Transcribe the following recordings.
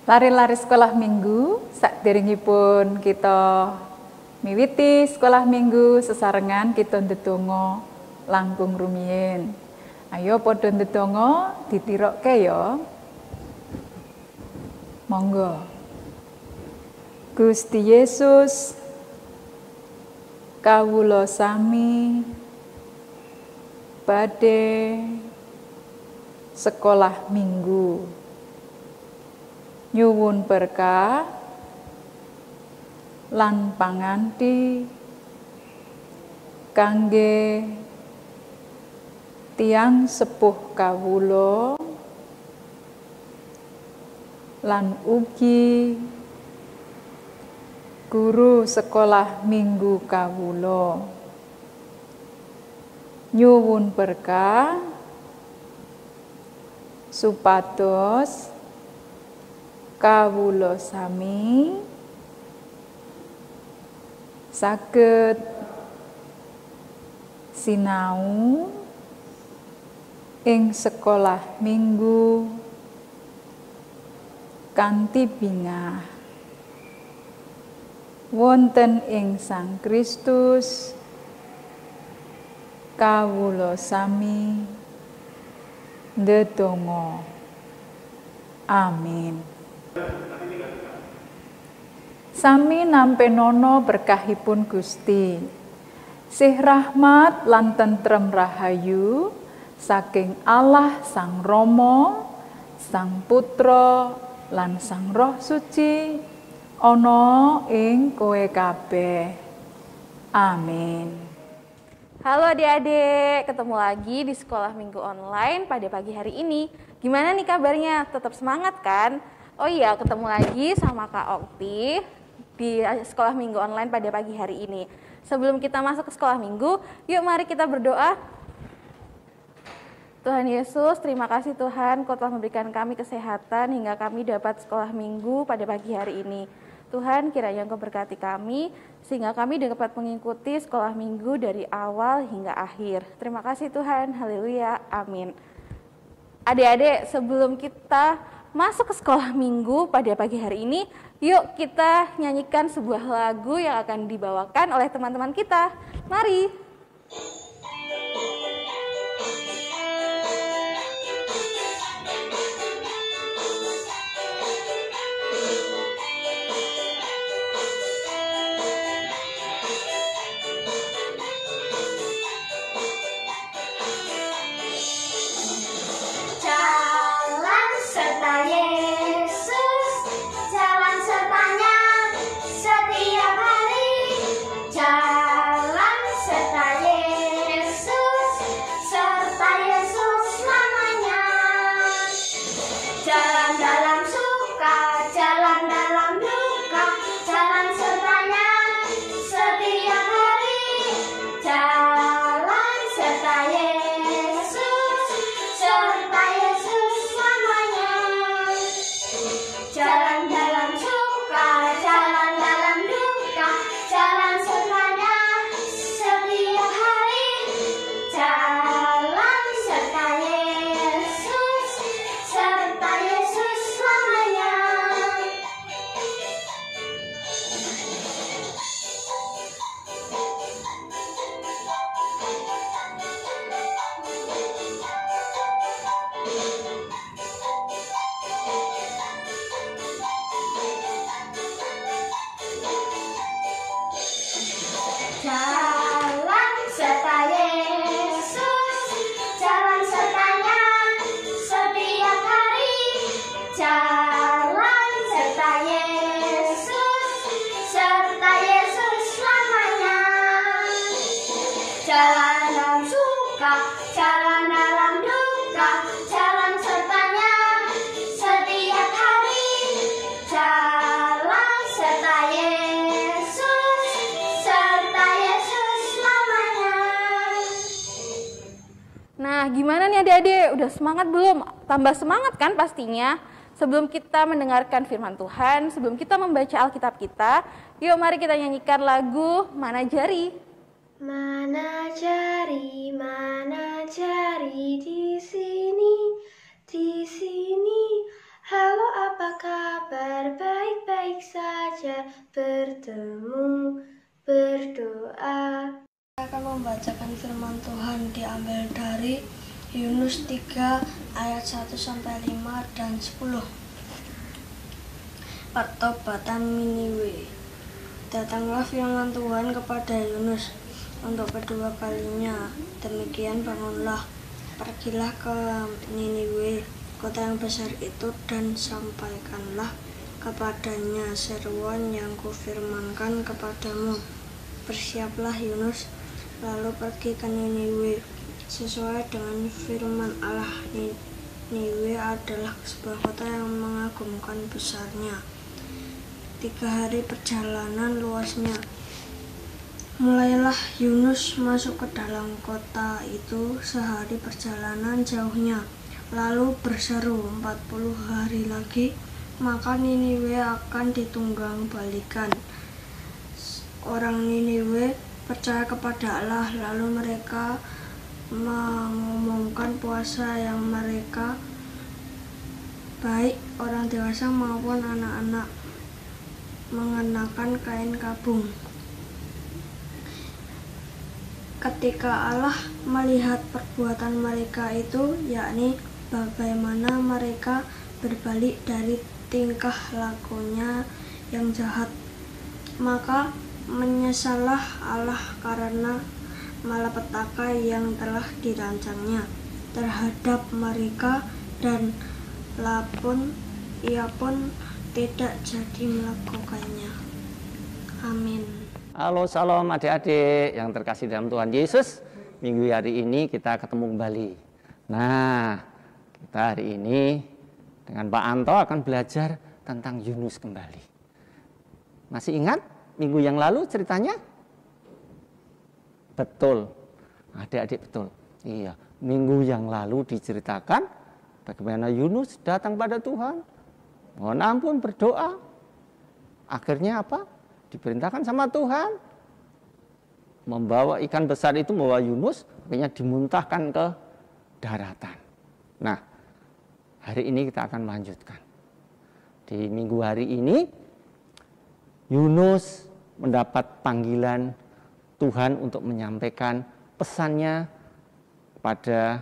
Lari-lari sekolah minggu, sakderengipun kita miwiti sekolah minggu sesarengan kita ndedonga langkung rumiyin. Ayo padha ndedonga ditirokke ya. Monggo. Gusti Yesus, kawula sami badhe sekolah minggu. Nyuwun berkah lan panganti kangge tiyang sepuh kawula lan ugi guru sekolah minggu kawula. Nyuwun berkah supados kawula sami saged sinau ing sekolah minggu kanthi bingah wonten ing Sang Kristus. Kawula sami ndedonga. Amin. Sami nampi nono berkahipun Gusti. Sih rahmat lan tentrem rahayu saking Allah Sang Rama, Sang Putra lan Sang Roh Suci ana ing kowe kabeh. Amin. Halo adik-adik, ketemu lagi di sekolah minggu online pada pagi hari ini. Gimana nih kabarnya? Tetap semangat kan? Oh iya, ketemu lagi sama Kak Okti di sekolah minggu online pada pagi hari ini. Sebelum kita masuk ke sekolah minggu, yuk mari kita berdoa. Tuhan Yesus, terima kasih Tuhan, Kau telah memberikan kami kesehatan hingga kami dapat sekolah minggu pada pagi hari ini. Tuhan, kiranya Engkau berkati kami, sehingga kami dapat mengikuti sekolah minggu dari awal hingga akhir. Terima kasih Tuhan, haleluya, amin. Adik-adik, sebelum kita masuk ke sekolah minggu pada pagi hari ini, yuk kita nyanyikan sebuah lagu yang akan dibawakan oleh teman-teman kita. Mari. Nah, gimana nih adik-adik? Udah semangat belum? Tambah semangat kan pastinya? Sebelum kita mendengarkan firman Tuhan, sebelum kita membaca Alkitab kita, yuk mari kita nyanyikan lagu Mana Jari. Mana jari di sini Halo, apa kabar? Baik-baik saja. Bertemu, berdoa. Saya akan membacakan firman Tuhan diambil dari Yunus 3 ayat 1-5 dan 10. Pertobatan Niniwe. Datanglah firman Tuhan kepada Yunus untuk kedua kalinya. Demikian bangunlah, pergilah ke Niniwe, kota yang besar itu, dan sampaikanlah kepadanya seruan yang kufirmankan kepadamu. Bersiaplah Yunus, lalu pergi ke Niniwe sesuai dengan firman Allah. Niniwe adalah sebuah kota yang mengagumkan besarnya. 3 hari perjalanan luasnya. Mulailah Yunus masuk ke dalam kota itu sehari perjalanan jauhnya, lalu berseru 40 hari lagi, maka Niniwe akan ditunggang balikan. Orang Niniwe percaya kepada Allah, lalu mereka mengumumkan puasa yang mereka, baik orang dewasa maupun anak-anak, mengenakan kain kabung. Ketika Allah melihat perbuatan mereka itu, yakni bagaimana mereka berbalik dari tingkah lakunya yang jahat, maka menyesallah Allah karena malapetaka yang telah dirancangnya terhadap mereka, dan ia pun tidak jadi melakukannya. Amin. Halo, salam adik-adik yang terkasih dalam Tuhan Yesus. Minggu hari ini kita ketemu kembali. Nah, kita hari ini dengan Pak Anto akan belajar tentang Yunus kembali. Masih ingat minggu yang lalu ceritanya? Betul, adik-adik betul. Iya, minggu yang lalu diceritakan bagaimana Yunus datang pada Tuhan, mohon ampun, berdoa. Akhirnya apa? Diperintahkan sama Tuhan membawa ikan besar itu, membawa Yunus, akhirnya dimuntahkan ke daratan. Nah, hari ini kita akan melanjutkan. Di minggu hari ini Yunus mendapat panggilan Tuhan untuk menyampaikan pesannya pada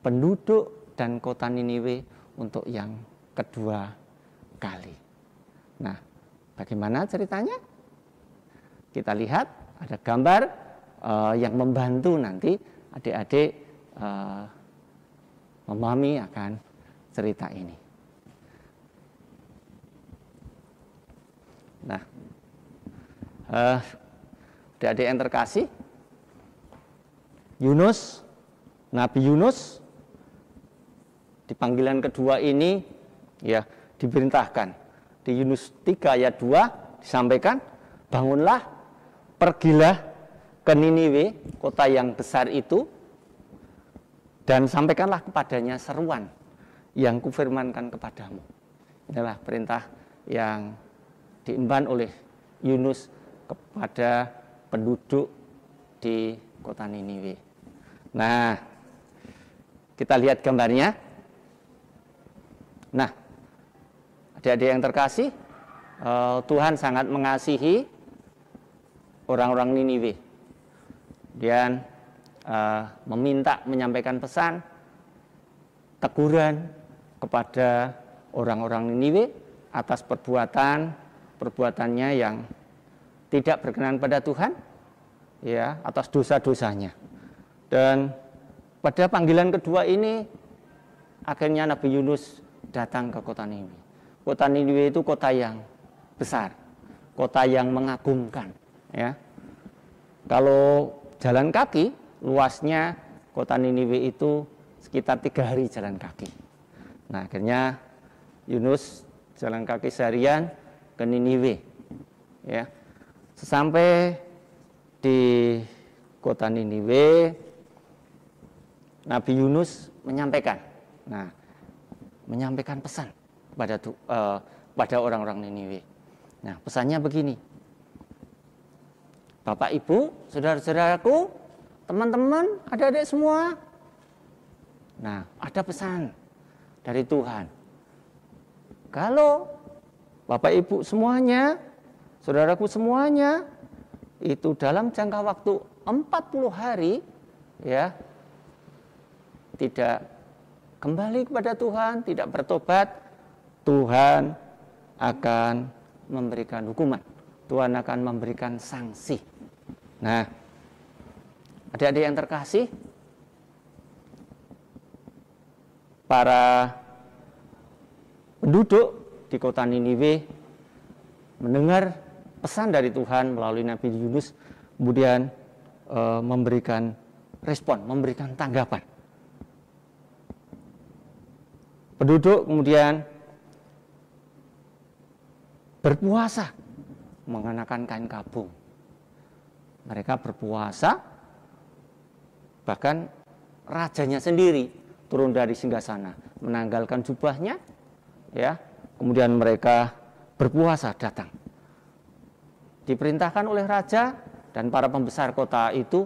penduduk dan kota Niniwe untuk yang kedua kali. Nah, bagaimana ceritanya? Kita lihat ada gambar yang membantu nanti adik-adik memahami akan cerita ini. Nah, adik-adik yang terkasih, Yunus, Nabi Yunus di panggilan kedua ini ya diperintahkan. Di Yunus 3 ayat 2 disampaikan, bangunlah, pergilah ke Niniwe, kota yang besar itu, dan sampaikanlah kepadanya seruan yang kufirmankan kepadamu. Inilah perintah yang diemban oleh Yunus kepada penduduk di kota Niniwe. Nah, kita lihat gambarnya. Nah, adik-adik yang terkasih, Tuhan sangat mengasihi orang-orang Niniwe. Dan meminta menyampaikan pesan, teguran kepada orang-orang Niniwe atas perbuatannya yang tidak berkenan pada Tuhan, ya, atas dosa-dosanya. Dan pada panggilan kedua ini, akhirnya Nabi Yunus datang ke kota Niniwe. Kota Niniwe itu kota yang besar, kota yang mengagumkan, ya. Kalau jalan kaki, luasnya kota Niniwe itu sekitar 3 hari jalan kaki. Nah, akhirnya Yunus jalan kaki seharian ke Niniwe, ya. Sesampai di kota Niniwe, Nabi Yunus menyampaikan, menyampaikan pesan pada orang-orang Niniwe. Nah, pesannya begini: Bapak, Ibu, saudara-saudaraku, teman-teman, adik-adik semua. Nah, ada pesan dari Tuhan. Kalau Bapak Ibu semuanya, saudaraku semuanya, itu dalam jangka waktu 40 hari, ya, tidak kembali kepada Tuhan, tidak bertobat, Tuhan akan memberikan hukuman. Tuhan akan memberikan sanksi. Nah, adik-adik yang terkasih, para penduduk di kota Niniwe mendengar pesan dari Tuhan melalui Nabi Yunus, kemudian memberikan respon, memberikan tanggapan. Penduduk kemudian berpuasa mengenakan kain kabung. Mereka berpuasa, bahkan rajanya sendiri turun dari singgasana, menanggalkan jubahnya, ya. Kemudian mereka berpuasa datang. Diperintahkan oleh raja dan para pembesar kota itu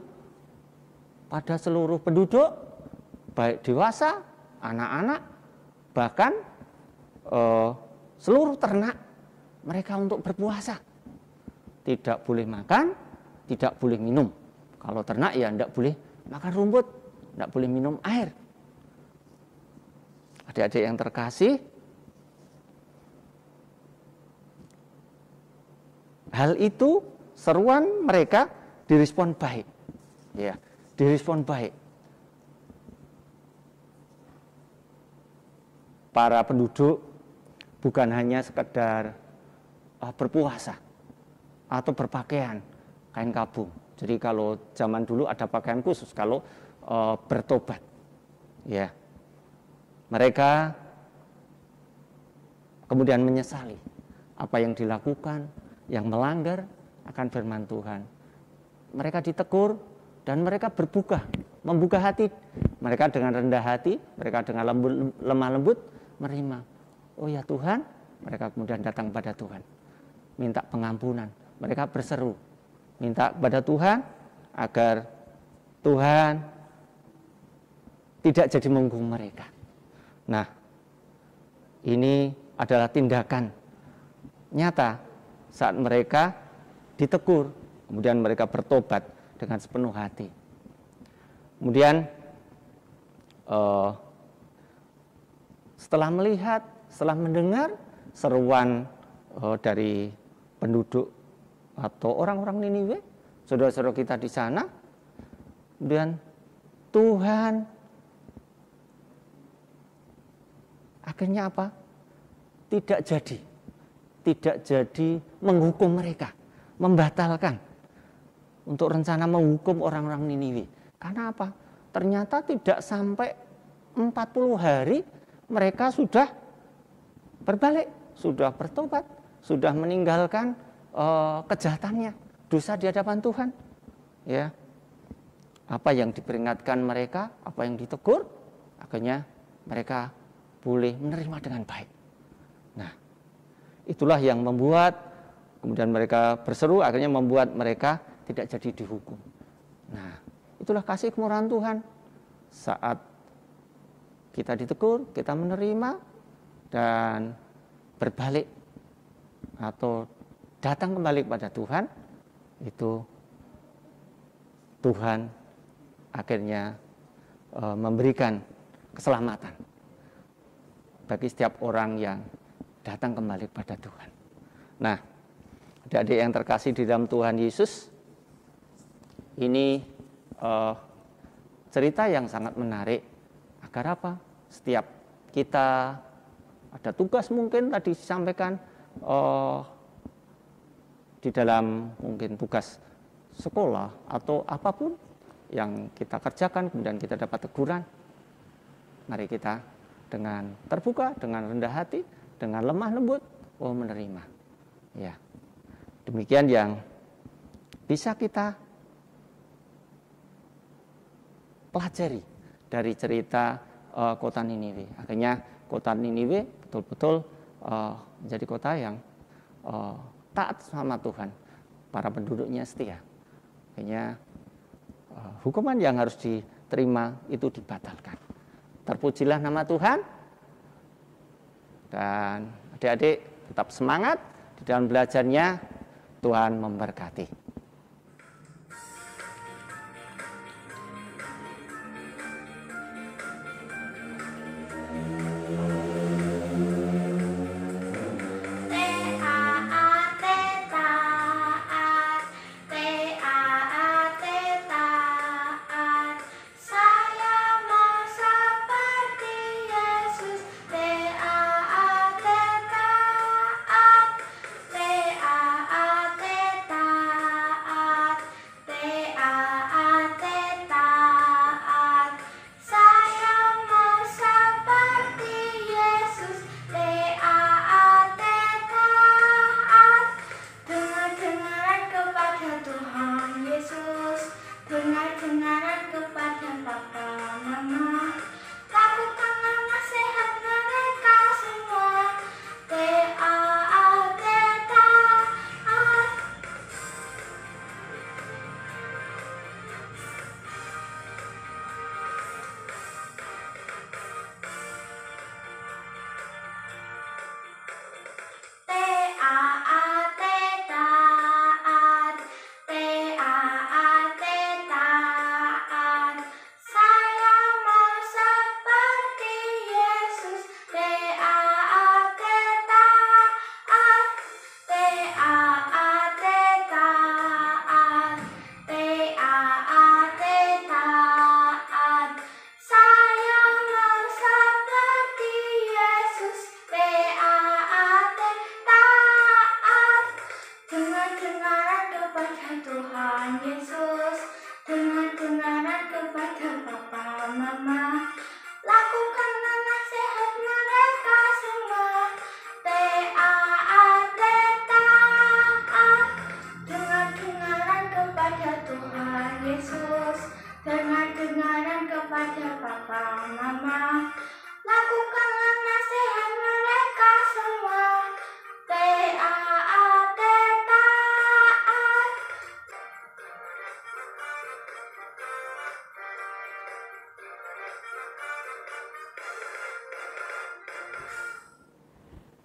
pada seluruh penduduk, baik dewasa, anak-anak, bahkan seluruh ternak, mereka untuk berpuasa. Tidak boleh makan, tidak boleh minum. Kalau ternak ya tidak boleh makan rumput, tidak boleh minum air. Adik-adik yang terkasih, hal itu, seruan mereka direspon baik. Ya, direspon baik. Para penduduk bukan hanya sekedar berpuasa atau berpakaian kain kabung. Jadi kalau zaman dulu ada pakaian khusus kalau bertobat. Ya. Mereka kemudian menyesali apa yang dilakukan, yang melanggar akan firman Tuhan. Mereka ditegur dan mereka membuka hati. Mereka dengan rendah hati, mereka dengan lemah lembut menerima. Oh ya Tuhan, mereka kemudian datang pada Tuhan, minta pengampunan. Mereka berseru, minta kepada Tuhan agar Tuhan tidak jadi menghukum mereka. Nah, ini adalah tindakan nyata saat mereka ditegur, kemudian mereka bertobat dengan sepenuh hati. Kemudian setelah melihat, setelah mendengar seruan dari penduduk atau orang-orang Niniwe, saudara-saudara kita di sana, kemudian Tuhan akhirnya apa? Tidak jadi menghukum mereka, membatalkan untuk rencana menghukum orang-orang Niniwe. Karena apa? Ternyata tidak sampai 40 hari mereka sudah berbalik, sudah bertobat, sudah meninggalkan kejahatannya, dosa di hadapan Tuhan. Ya, apa yang diperingatkan mereka, apa yang ditegur, akhirnya mereka boleh menerima dengan baik. Nah, itulah yang membuat kemudian mereka berseru, akhirnya membuat mereka tidak jadi dihukum. Nah, itulah kasih kemurahan Tuhan. Saat kita ditegur, kita menerima dan berbalik atau datang kembali kepada Tuhan, itu Tuhan akhirnya memberikan keselamatan bagi setiap orang yang datang kembali kepada Tuhan. Nah, adik-adik yang terkasih di dalam Tuhan Yesus, ini cerita yang sangat menarik. Agar apa? Setiap kita ada tugas mungkin tadi disampaikan di dalam mungkin tugas sekolah atau apapun yang kita kerjakan, kemudian kita dapat teguran. Mari kita dengan terbuka, dengan rendah hati, dengan lemah lembut, menerima. Ya, demikian yang bisa kita pelajari dari cerita kota Niniwe. Akhirnya kota Niniwe betul-betul menjadi kota yang taat sama Tuhan, para penduduknya setia. Akhirnya hukuman yang harus diterima itu dibatalkan. Terpujilah nama Tuhan. Dan Adik-adik tetap semangat di dalam belajarnya. Tuhan memberkati.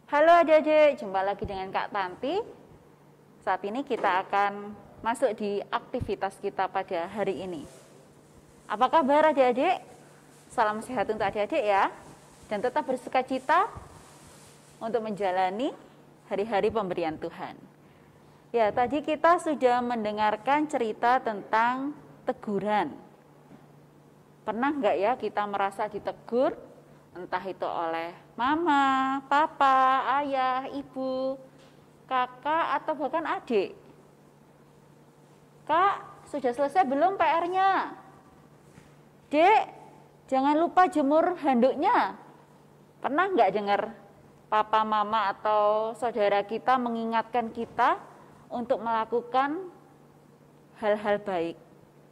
Halo adik-adik, jumpa lagi dengan Kak Tanti. Saat ini kita akan masuk di aktivitas kita pada hari ini. Apa kabar adik-adik? Salam sehat untuk adik-adik ya. Dan tetap bersukacita untuk menjalani hari-hari pemberian Tuhan. Ya, tadi kita sudah mendengarkan cerita tentang teguran. Pernah nggak ya kita merasa ditegur? Entah itu oleh mama, papa, ayah, ibu, kakak, atau bahkan adik. Kak, sudah selesai belum PR-nya? Dek, jangan lupa jemur handuknya. Pernah nggak dengar papa, mama, atau saudara kita mengingatkan kita untuk melakukan hal-hal baik?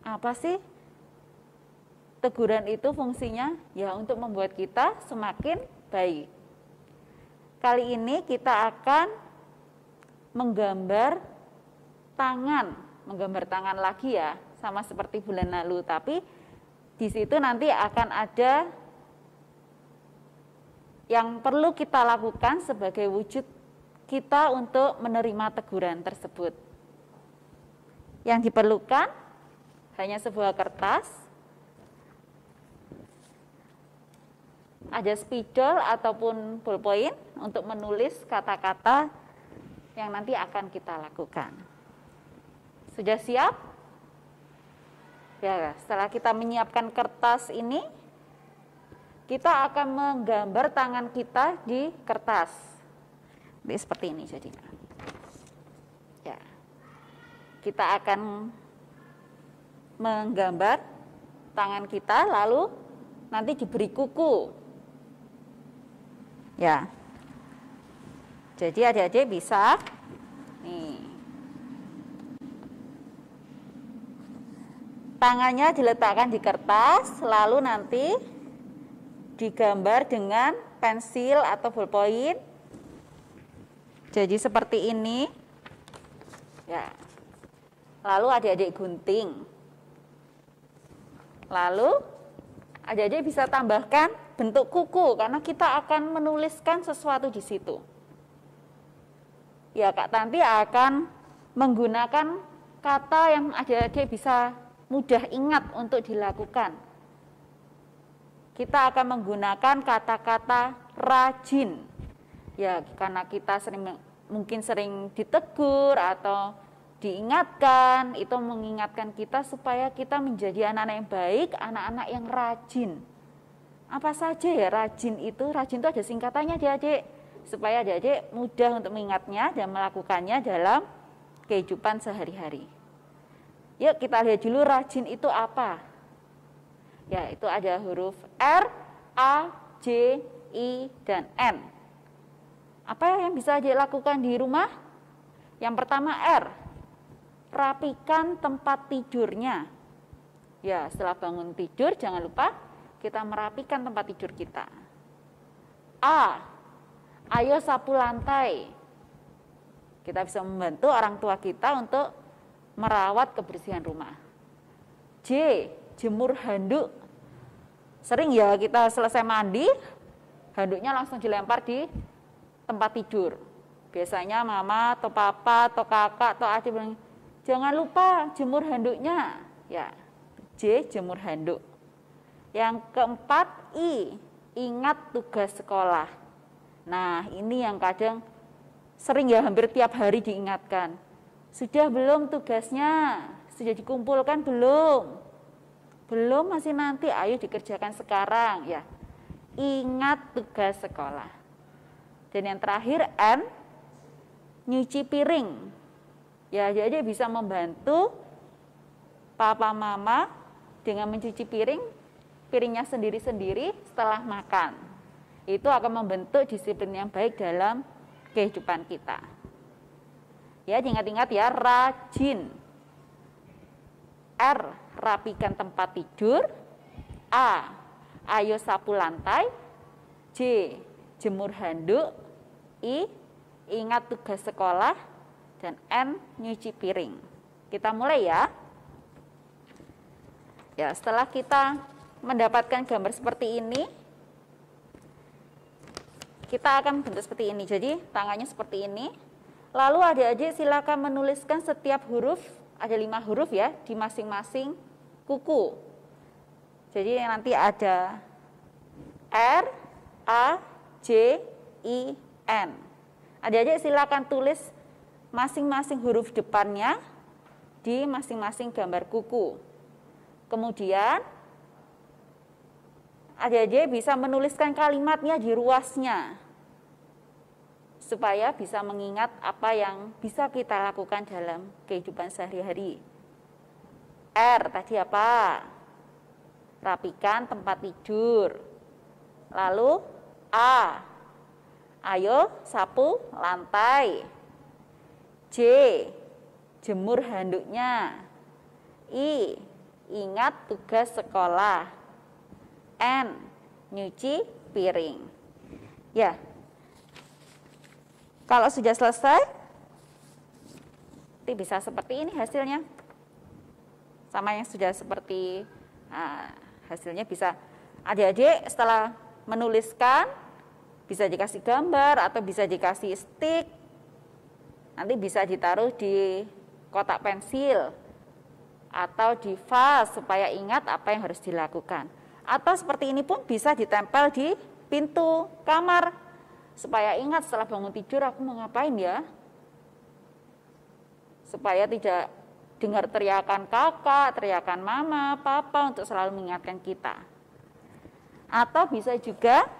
Apa sih? Teguran itu fungsinya ya untuk membuat kita semakin baik. Kali ini kita akan menggambar tangan lagi ya, sama seperti bulan lalu, tapi di situ nanti akan ada yang perlu kita lakukan sebagai wujud kita untuk menerima teguran tersebut. Yang diperlukan hanya sebuah kertas, ada spidol ataupun ballpoint untuk menulis kata-kata yang nanti akan kita lakukan. Sudah siap? Ya, setelah kita menyiapkan kertas ini, kita akan menggambar tangan kita di kertas. Jadi seperti ini jadinya. Ya. Kita akan menggambar tangan kita lalu nanti diberi kuku. Ya, jadi adik-adik bisa nih, tangannya diletakkan di kertas, lalu nanti digambar dengan pensil atau ballpoint. Jadi seperti ini, ya. Lalu adik-adik gunting. Lalu adik-adik bisa tambahkan bentuk kuku karena kita akan menuliskan sesuatu di situ. ya Kak Tanti akan menggunakan kata yang adik-adik bisa mudah ingat untuk dilakukan. Kita akan menggunakan kata-kata rajin. Ya, karena kita mungkin sering ditegur atau diingatkan, itu mengingatkan kita supaya kita menjadi anak-anak yang baik, anak-anak yang rajin. Apa saja ya rajin itu? Rajin itu ada singkatannya adik-adik, supaya adik-adik mudah untuk mengingatnya dan melakukannya dalam kehidupan sehari-hari. Yuk kita lihat dulu rajin itu apa. Ya, itu ada huruf R, A, J, I, dan N. Apa yang bisa adik lakukan di rumah? Yang pertama R, rapikan tempat tidurnya. Ya, setelah bangun tidur jangan lupa kita merapikan tempat tidur kita. A, ayo sapu lantai. Kita bisa membantu orang tua kita untuk merawat kebersihan rumah. J, jemur handuk. Sering ya kita selesai mandi, handuknya langsung dilempar di tempat tidur. Biasanya mama atau papa atau kakak atau adik bilang, jangan lupa jemur handuknya. Ya, J, jemur handuk. Yang keempat, I, ingat tugas sekolah. Nah, ini yang kadang sering ya hampir tiap hari diingatkan. Sudah belum tugasnya? Sudah dikumpulkan belum? Belum, masih nanti, ayo dikerjakan sekarang ya. Ingat tugas sekolah. Dan yang terakhir N, nyuci piring. Ya, jadi bisa membantu papa mama dengan mencuci piringnya sendiri-sendiri setelah makan. Itu akan membentuk disiplin yang baik dalam kehidupan kita. Ya, ingat-ingat ya, rajin. R, rapikan tempat tidur. A, ayo sapu lantai. J, jemur handuk. I, ingat tugas sekolah. Dan N, nyuci piring. Kita mulai ya. Ya, setelah kita mendapatkan gambar seperti ini, kita akan bentuk seperti ini. Jadi tangannya seperti ini. Lalu adik-adik silakan menuliskan setiap huruf, ada 5 huruf ya, di masing-masing kuku. Jadi nanti ada R, A, J, I, N. Adik-adik silakan tulis masing-masing huruf depannya di masing-masing gambar kuku. Kemudian adik-adik bisa menuliskan kalimatnya di ruasnya, supaya bisa mengingat apa yang bisa kita lakukan dalam kehidupan sehari-hari. R tadi apa? Rapikan tempat tidur. Lalu A, ayo sapu lantai. J, jemur handuknya. I, ingat tugas sekolah. N, nyuci piring. Ya. Kalau sudah selesai, nanti bisa seperti ini hasilnya. Sama yang sudah seperti hasilnya bisa adik-adik setelah menuliskan, bisa dikasih gambar atau bisa dikasih stick. Nanti bisa ditaruh di kotak pensil atau di vas supaya ingat apa yang harus dilakukan. Atau seperti ini pun bisa ditempel di pintu kamar. Supaya ingat setelah bangun tidur aku mau ngapain ya. Supaya tidak dengar teriakan kakak, teriakan mama, papa untuk selalu mengingatkan kita. Atau bisa juga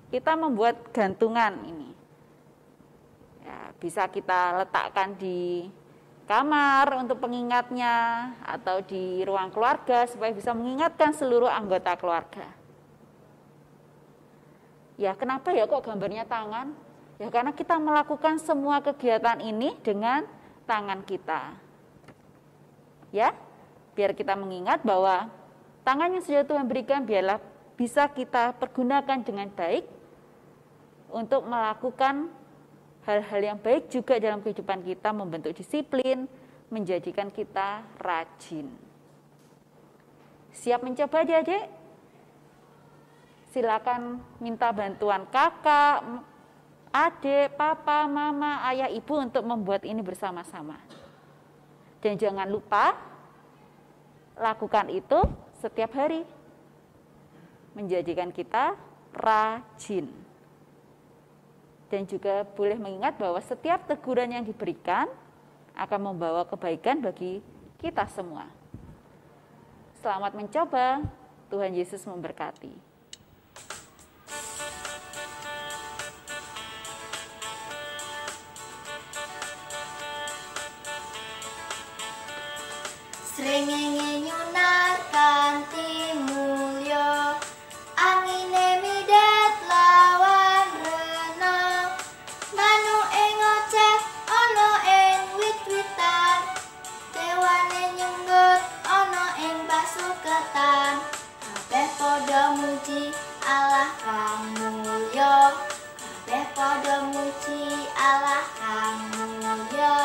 kita membuat gantungan ini. Ya, bisa kita letakkan di kamar untuk pengingatnya atau di ruang keluarga supaya bisa mengingatkan seluruh anggota keluarga. Ya, kenapa ya kok gambarnya tangan? Ya, karena kita melakukan semua kegiatan ini dengan tangan kita. Ya, biar kita mengingat bahwa tangan yang sudah Tuhan berikan biarlah bisa kita pergunakan dengan baik untuk melakukan hal-hal yang baik juga dalam kehidupan kita, membentuk disiplin, menjadikan kita rajin. Siap mencoba adik-adik? Silakan minta bantuan kakak adik, papa, mama, ayah, ibu untuk membuat ini bersama-sama. Dan jangan lupa lakukan itu setiap hari. Menjadikan kita rajin. Dan juga boleh mengingat bahwa setiap teguran yang diberikan akan membawa kebaikan bagi kita semua. Selamat mencoba. Tuhan Yesus memberkati. Srengenge nyunar kanthi mulya, angine midet lawan renang, manuk ing oceh ana ing wit-witan, dewane nyenggut ana ing pasuketan, kabeh padha muji Allah kang mulya, kabeh padha muji Allah kang mulya.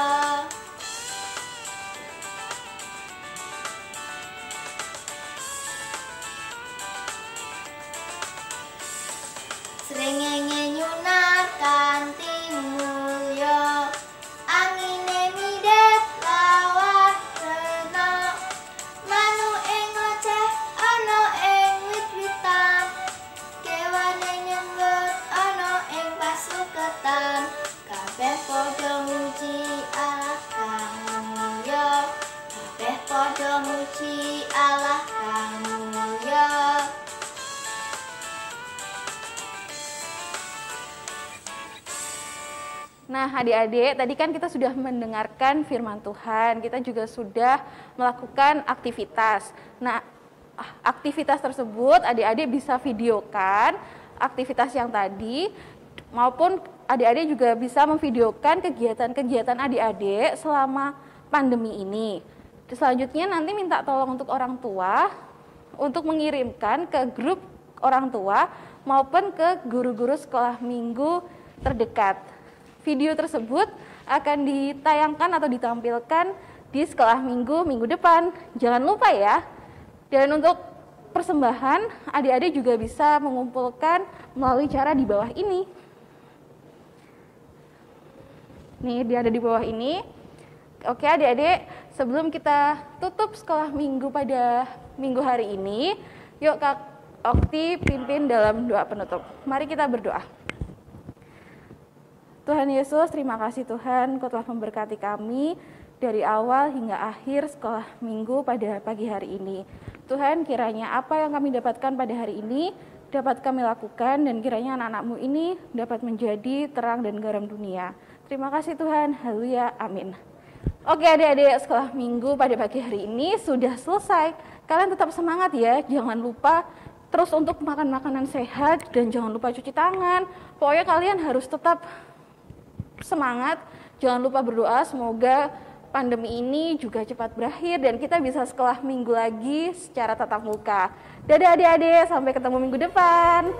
Srengenge nyunar kanthi mulya, angine midet lawan renang, manuk ing oceh ana ing wit-witan, kewane nyenggut ana ing pasuketan, kabeh padha muji Allah kang mulya, kabeh padha muji Allah kang mulya. Nah, adik-adik, tadi kan kita sudah mendengarkan firman Tuhan, kita juga sudah melakukan aktivitas. Nah, aktivitas tersebut adik-adik bisa videokan aktivitas yang tadi, maupun adik-adik juga bisa memvideokan kegiatan-kegiatan adik-adik selama pandemi ini. Selanjutnya nanti minta tolong untuk orang tua untuk mengirimkan ke grup orang tua maupun ke guru-guru sekolah minggu terdekat. Video tersebut akan ditayangkan atau ditampilkan di sekolah minggu depan. Jangan lupa ya. Dan untuk persembahan, adik-adik juga bisa mengumpulkan melalui cara di bawah ini. Nih, dia ada di bawah ini. Oke adik-adik, sebelum kita tutup sekolah minggu pada minggu hari ini, yuk Kak Okti pimpin dalam doa penutup. Mari kita berdoa. Tuhan Yesus, terima kasih Tuhan, Kau telah memberkati kami dari awal hingga akhir sekolah minggu pada pagi hari ini. Tuhan, kiranya apa yang kami dapatkan pada hari ini dapat kami lakukan, dan kiranya anak-anak-Mu ini dapat menjadi terang dan garam dunia. Terima kasih Tuhan, haleluya, amin. Oke adik-adik, sekolah minggu pada pagi hari ini sudah selesai. Kalian tetap semangat ya, jangan lupa terus untuk makan makanan sehat, dan jangan lupa cuci tangan. Pokoknya kalian harus tetap semangat, jangan lupa berdoa semoga pandemi ini juga cepat berakhir dan kita bisa sekolah minggu lagi secara tatap muka. Dadah adik-adik, sampai ketemu minggu depan.